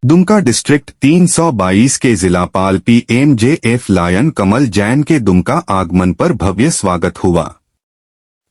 Dumka district 322 के जिलापाल PMJF lion कमल जैन के दुमका आगमन पर भव्य स्वागत हुआ।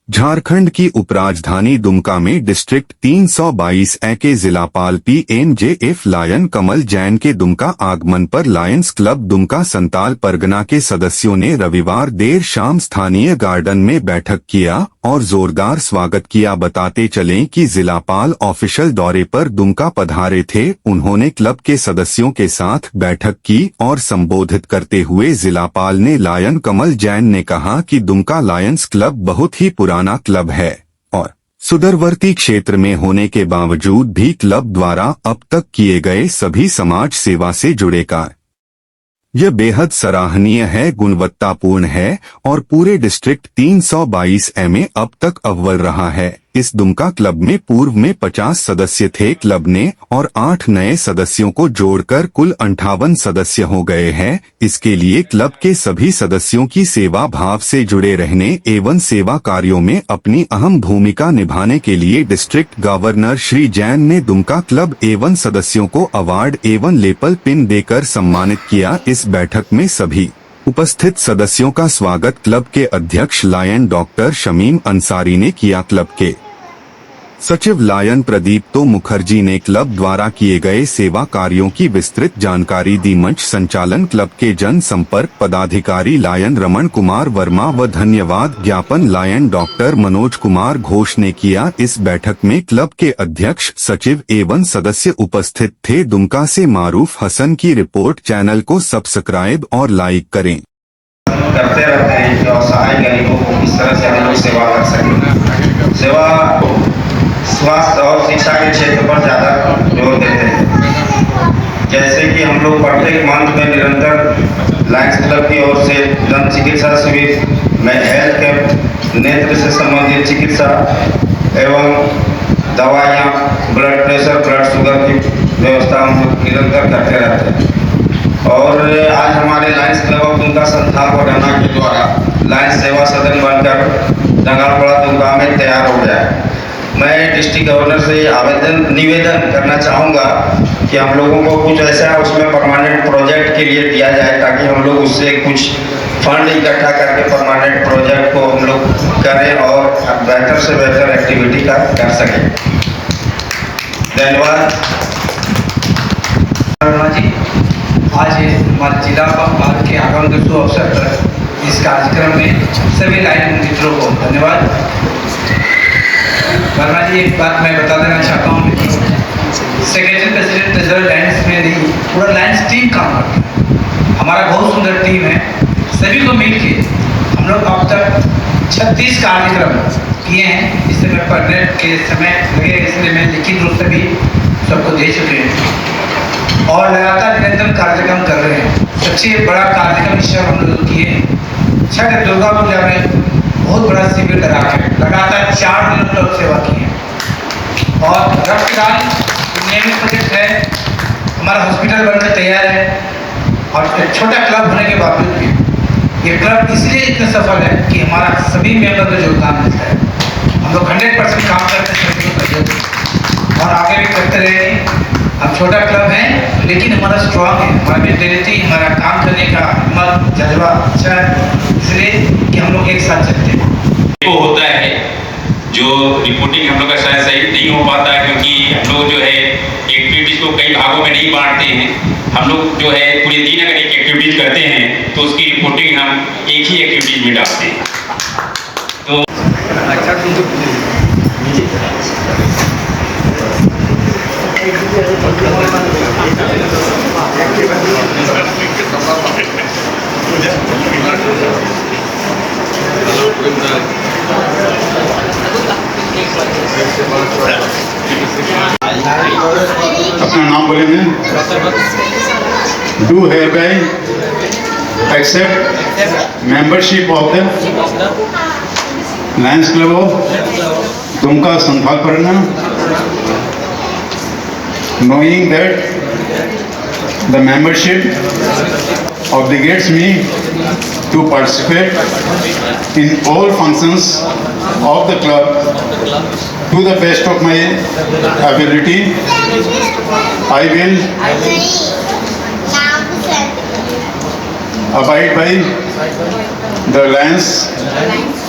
झारखंड की उपराजधानी दुमका में डिस्ट्रिक्ट 322A के जिलापाल PMJF लायन कमल जैन के दुमका आगमन पर लायंस क्लब दुमका संताल परगना के सदस्यों ने रविवार देर शाम स्थानीय गार्डन में बैठक किया और जोरदार स्वागत किया। बताते चलें कि जिलापाल ऑफिशियल दौरे पर दुमका पधारे थे। उन्होंने क्लब के सदस्यों के साथ बैठक की और संबोधित करते हुए जिलापाल ने लायन कमल जैन ने कहा कि दुमका लायंस क्लब बहुत ही पुराना क्लब है और सुदूरवर्ती क्षेत्र में होने के बावजूद भी क्लब द्वारा अब तक किए गए सभी समाज सेवा से जुड़े कार्य यह बेहद सराहनीय है, गुणवत्तापूर्ण है और पूरे डिस्ट्रिक्ट 322A में अब तक अव्वल रहा है। इस दुमका क्लब में पूर्व में 50 सदस्य थे क्लब ने और 8 नए सदस्यों को जोड़कर कुल 58 सदस्य हो गए हैं। इसके लिए क्लब के सभी सदस्यों की सेवा भाव से जुड़े रहने एवं सेवा कार्यों में अपनी अहम भूमिका निभाने के लिए डिस्ट्रिक्ट गवर्नर श्री जैन ने दुमका क्लब एवं सदस्यों को अवार्ड एवं लेपल पिन देकर सम्मानित किया। इस बैठक में सभी उपस्थित सदस्यों का स्वागत क्लब के अध्यक्ष लायन डॉक्टर शमीम अंसारी ने किया। क्लब के सचिव लायन प्रदीप मुखर्जी ने क्लब द्वारा किए गए सेवा कार्यों की विस्तृत जानकारी दी। मंच संचालन क्लब के जन संपर्क पदाधिकारी लायन रमन कुमार वर्मा व धन्यवाद ज्ञापन लायन डॉक्टर मनोज कुमार घोष ने किया। इस बैठक में क्लब के अध्यक्ष सचिव एवं सदस्य उपस्थित थे। दुमका से मारूफ हसन की रिपोर्ट। चैनल को सब्सक्राइब और लाइक करें। करते रहते हैं कि असहाय गरीबों को किस तरह से हम लोग सेवा कर सकें। सेवा स्वास्थ्य और शिक्षा के क्षेत्र पर ज़्यादा जोर देते हैं। जैसे कि हम लोग प्रत्येक मंथ में निरंतर लायंस क्लब की ओर से दंत चिकित्सा शिविर में हेल्थ कैंप, नेत्र से संबंधित चिकित्सा एवं दवाइयाँ, ब्लड प्रेशर, ब्लड शुगर की व्यवस्था हम लोग निरंतर करते रहते हैं। और आज हमारे lions club of Dumka Santal Pargana के द्वारा लायंस सेवा सदन बनकर जंगालपड़ा दुमका में तैयार हो गया है। मैं डिस्ट्रिक्ट गवर्नर से निवेदन करना चाहूँगा कि हम लोगों को कुछ ऐसा उसमें परमानेंट प्रोजेक्ट के लिए दिया जाए ताकि हम लोग उससे कुछ फंड इकट्ठा करके परमानेंट प्रोजेक्ट को हम लोग करें और बेहतर से बेहतर एक्टिविटी कर सकें। धन्यवाद। जी, आज हमारे जिला के आगमन के शुभ अवसर पर इस कार्यक्रम में सभी लायन मित्रों को धन्यवाद। वर्मा जी, एक बात मैं बता देना चाहता हूँ कि सेक्रेटरी प्रेसिडेंट ट्रेजरर लायंस में नहीं, पूरा लायंस टीम काम करता है। हमारा बहुत सुंदर टीम है। सभी को मिल के हम लोग अब तक 36 कार्यक्रम किए हैं। इससे मैं पढ़ने के समय लगे, इसलिए मैं लिखित रूप से भी सबको दे चुके हैं और लगातार निरंतर कार्यक्रम कर रहे हैं। सबसे बड़ा कार्यक्रम इस हम लोग किए छठ दुर्गा पूजा में बहुत बड़ा शिविर लगा के लगातार 4 दिन तक सेवा की है और रक्तदान नियमित प्रोजेक्ट है। हमारा हॉस्पिटल बनकर तैयार है और एक छोटा क्लब होने के बावजूद भी ये क्लब इसलिए इतना सफल है कि हमारा सभी मेंबर को योगदान मिलता है। हम लोग 100% काम करते हैं और आगे भी करते रहेंगे। हम छोटा क्लब है लेकिन हमारा स्ट्रॉन्ग है, हमारा मेंटेलिटी, हमारा काम करने का हिम्मत, जज्बा अच्छा है, इसलिए कि हम लोग एक साथ चलते हैं। वो होता है जो रिपोर्टिंग हम लोग का शायद सही नहीं हो पाता है क्योंकि हम लोग जो है एक्टिविटीज़ को कई भागों में नहीं बांटते हैं। हम लोग जो है पूरे दिन अगर एक एक्टिविटीज़ करते हैं तो उसकी रिपोर्टिंग हम एक ही एक्टिविटीज़ में डालते हैं। तो अपना नाम बोलेंगे। Do hereby accept membership of the lions club of Dumka Santal Pargana, knowing that the membership obligates me to participate in all functions of the club to the best of my ability. I will abide by the Lions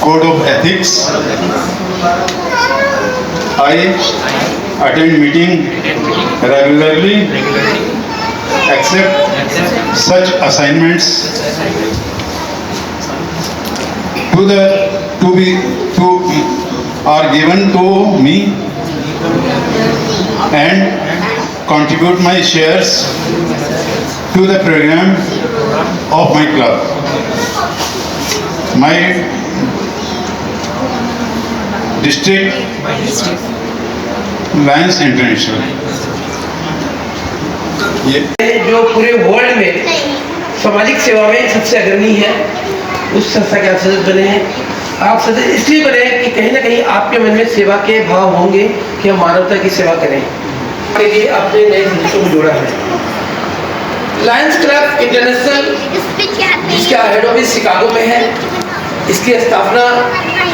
Code of Ethics. I attend meeting regularly, accept such assignments are given to me and contribute my shares to the program of my club. My district Lions International. जो पूरे world में सामाजिक सेवा में सबसे अग्रणी है, उस संस्था के आप सदस्य बने हैं। आप सदस्य इसलिए बने हैं कि कहीं ना कहीं आपके मन में सेवा के भाव होंगे कि हम मानवता की सेवा करें, के लिए आपने नए सदस्यों को जोड़ा है। लायंस क्लब इंटरनेशनल, इसका हेड ऑफिस शिकागो में है। इसकी स्थापना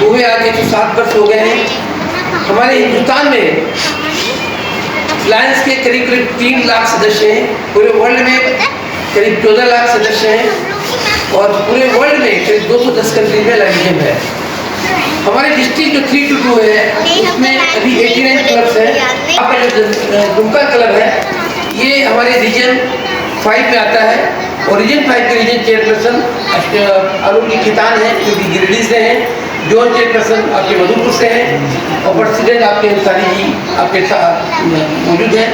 हुए आगे 7 वर्ष हो गए हैं। हमारे हिंदुस्तान में लायंस के करीब 3 लाख सदस्य हैं। पूरे वर्ल्ड में करीब 14 लाख सदस्य हैं और पूरे वर्ल्ड में करीब 210 कंट्रीज में लाइनेज है। हमारे डिस्ट्रिक्ट जो 322 है उसमें अभी 89 क्लब्स हैं। आपका जो दुमका क्लब है ये हमारे रीजन 5 में आता है और रीजन 5 के रीजन चेयरपर्सन अरुण खेतान है जो कि गिरिडीह से हैं। जोन चेयरपर्सन आपके मधुपुर से हैं और प्रेसिडेंट आपके अंसारी जी आपके साथ मौजूद हैं।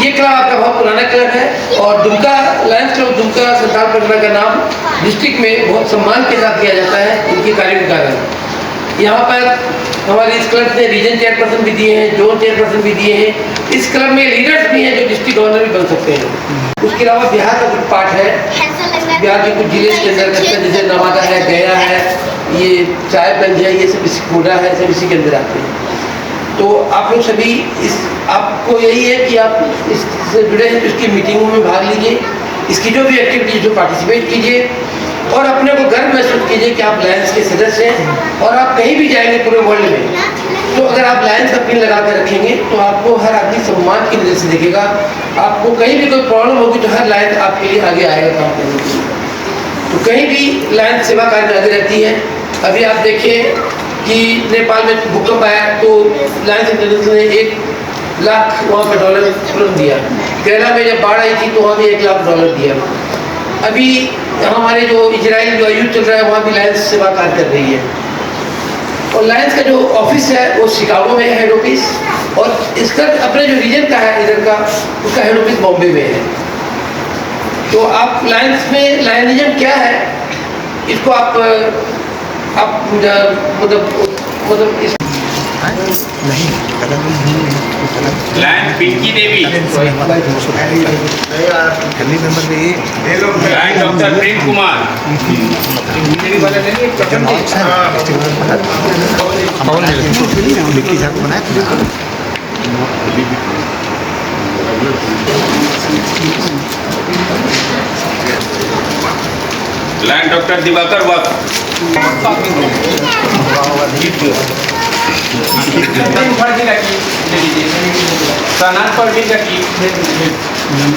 ये क्लब आपका बहुत पुराना क्लब है और दुमका लायंस क्लब दुमका संथाल परगना का नाम डिस्ट्रिक्ट में बहुत सम्मान के साथ दिया जाता है इनके कार्यों के कारण। यहाँ पर हमारे इस क्लब ने रीजन चेयरपर्सन भी दिए हैं, जोन चेयरपर्सन भी दिए हैं। इस क्लब में लीडर्स भी हैं जो डिस्ट्रिक्ट गवर्नर भी बन सकते हैं। उसके अलावा बिहार का कुछ पार्ट है, बिहार के कुछ जिले के अंदर लगता है, जैसे नवादा है, गया है, ये साहेबगंज है, ये सब इसी कोडा है, सब इसी के अंदर आते हैं। तो आप लोग सभी आपको यही है कि आप इससे जुड़े हैं तो इसकी मीटिंगों में भाग लीजिए, इसकी जो भी एक्टिविटीज जो पार्टिसिपेट कीजिए और अपने को गर्व महसूस कीजिए कि आप लायंस के सदस्य हैं। और आप कहीं भी जाएंगे पूरे वर्ल्ड में तो अगर आप लायंस का पिन लगा कर रखेंगे तो आपको हर आदमी सम्मान की नज़र से देखेगा। आपको कहीं भी कोई प्रॉब्लम होगी तो हर लायंस आपके लिए आगे आएगा काम करने के लिए। तो कहीं भी लायंस सेवा कार्य में आगे रहती है। अभी आप देखिए कि नेपाल में भूकंप आया तो लायंस इंटरनेशनल ने 1 लाख वहाँ पर डॉलर तुरंत दिया। केरला में जब बाढ़ आई थी तो वहाँ भी 1 लाख डॉलर दिया। अभी हमारे जो इजराइल जो युद्ध चल रहा है वहाँ भी लायंस सेवा कार्य कर रही है। और लायंस का जो ऑफिस है वो शिकागो में है हेड ऑफिस, और इसका अपने जो रीजन का है इधर का उसका हेड ऑफिस बॉम्बे में है। तो आप लायंस में लायनिज्म क्या है इसको आप मतलब इस लायन पिंकी देवी, lion doctor Prem Kumar, lion doctor Diwakar वक्त,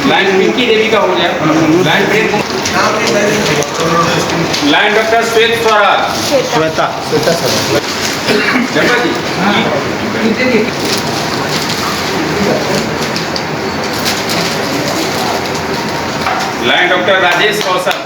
लायन पिंकी देवी का हो गया। Lion Prem Kumar, lion doctor श्वेत स्वराज, जगह जी, लायन डॉक्टर राजेश कौशल,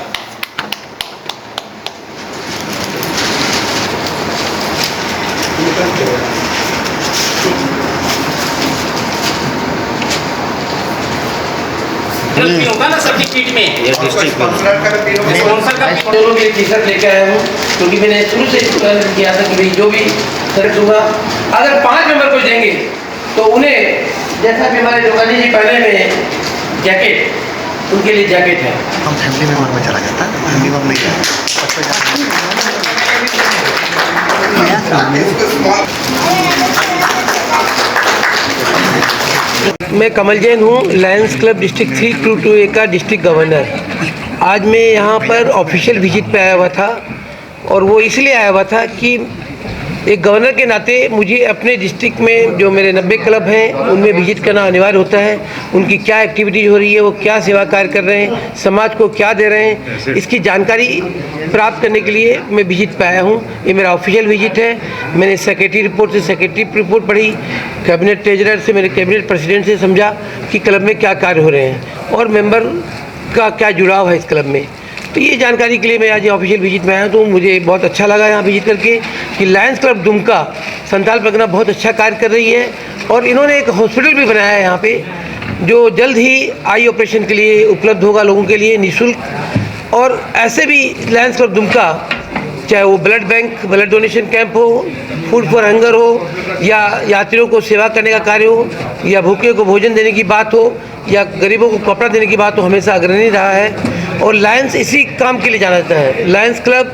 होगा ना सबकी किट में स्पॉन्सर का दोनों के लिए टी-शर्ट लेकर आया हूँ क्योंकि मैंने शुरू से किया था कि भाई जो भी सेलेक्ट होगा अगर 5 नंबर को देंगे तो उन्हें जैसा भी हमारे दुकानी जी पहले में जैकेट, उनके लिए जैकेट है। हम फैमिली मेम्बर में चला जाता है, फैमिली मेम्बर नहीं मैं कमल जैन हूँ, लायंस क्लब डिस्ट्रिक्ट 322 का डिस्ट्रिक्ट गवर्नर। आज मैं यहाँ पर ऑफिशियल विजिट पे आया हुआ था और वो इसलिए आया हुआ था कि एक गवर्नर के नाते मुझे अपने डिस्ट्रिक्ट में जो मेरे 90 क्लब हैं उनमें विजिट करना अनिवार्य होता है। उनकी क्या एक्टिविटीज़ हो रही है, वो क्या सेवा कार्य कर रहे हैं, समाज को क्या दे रहे हैं, इसकी जानकारी प्राप्त करने के लिए मैं विजिट पे आया हूँ। ये मेरा ऑफिशियल विजिट है। मैंने सेक्रेटरी रिपोर्ट से सेक्रेटरी रिपोर्ट पढ़ी, कैबिनेट ट्रेजरर से मेरे कैबिनेट प्रेसिडेंट से समझा कि क्लब में क्या कार्य हो रहे हैं और मेंबर का क्या जुड़ाव है इस क्लब में। तो ये जानकारी के लिए मैं आज ऑफिशियल विजिट में आया तो मुझे बहुत अच्छा लगा यहाँ विजिट करके कि लायंस क्लब दुमका संथाल परगना बहुत अच्छा कार्य कर रही है और इन्होंने एक हॉस्पिटल भी बनाया है यहाँ पे जो जल्द ही आई ऑपरेशन के लिए उपलब्ध होगा लोगों के लिए निःशुल्क। और ऐसे भी लायंस क्लब दुमका चाहे वो blood bank, blood donation camp हो, फूड फॉर हंगर हो या यात्रियों को सेवा करने का कार्य हो या भूखे को भोजन देने की बात हो या गरीबों को कपड़ा देने की बात हो, हमेशा अग्रणी रहा है और लायंस इसी काम के लिए जाना जाता है। लायंस क्लब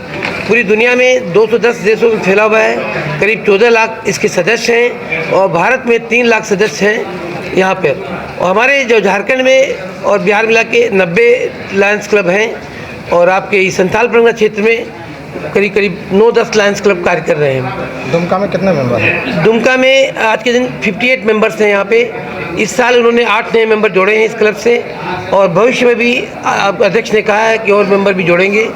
पूरी दुनिया में 210 देशों में फैला हुआ है, करीब 14 लाख इसके सदस्य हैं और भारत में 3 लाख सदस्य हैं यहाँ पर। और हमारे जो झारखंड में और बिहार मिला के 90 लायंस क्लब हैं और आपके इस संथाल परगना क्षेत्र में करीब 9-10 लायंस क्लब कार्य कर रहे हैं। दुमका में कितने मेंबर हैं? दुमका में आज के दिन 58 मेंबर्स हैं यहाँ पे। इस साल उन्होंने 8 नए मेंबर जोड़े हैं इस क्लब से और भविष्य में भी अध्यक्ष ने कहा है कि और मेंबर भी जोड़ेंगे।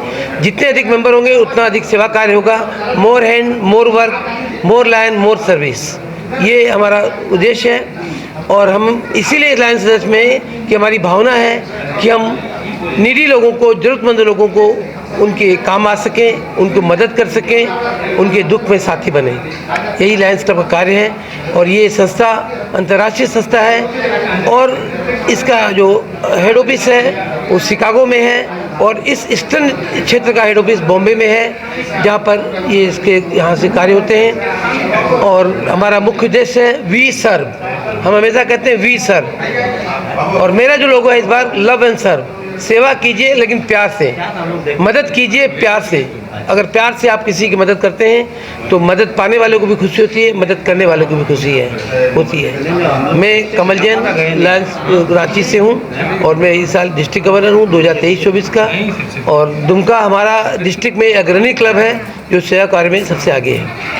जितने अधिक मेंबर होंगे उतना अधिक सेवा कार्य होगा। मोर हैंड, मोर वर्क, मोर लायन, मोर सर्विस, ये हमारा उद्देश्य है। और हम इसीलिए लायंस सदस्य में कि हमारी भावना है कि हम नीडी लोगों को, ज़रूरतमंद लोगों को उनके काम आ सकें, उनको मदद कर सकें, उनके दुख में साथी बने। यही लायंस क्लब का कार्य है और ये संस्था अंतर्राष्ट्रीय संस्था है और इसका जो हेड ऑफिस है वो शिकागो में है और इस ईस्टर्न क्षेत्र का हेड ऑफिस बॉम्बे में है जहाँ पर ये इसके यहाँ से कार्य होते हैं। और हमारा मुख्य उद्देश्य है वी सर्व। हम हमेशा कहते हैं वी सर्व और मेरा जो लोगो है इस बार लव एंड सर्व। सेवा कीजिए लेकिन प्यार से, मदद कीजिए प्यार से। अगर प्यार से आप किसी की मदद करते हैं तो मदद पाने वालों को भी खुशी होती है, मदद करने वालों को भी खुशी होती है। मैं कमल जैन लायंस रांची से हूं और मैं इस साल डिस्ट्रिक्ट गवर्नर हूं 2023-24 का। और दुमका हमारा डिस्ट्रिक्ट में अग्रणी क्लब है जो सेवा कार्य में सबसे आगे है।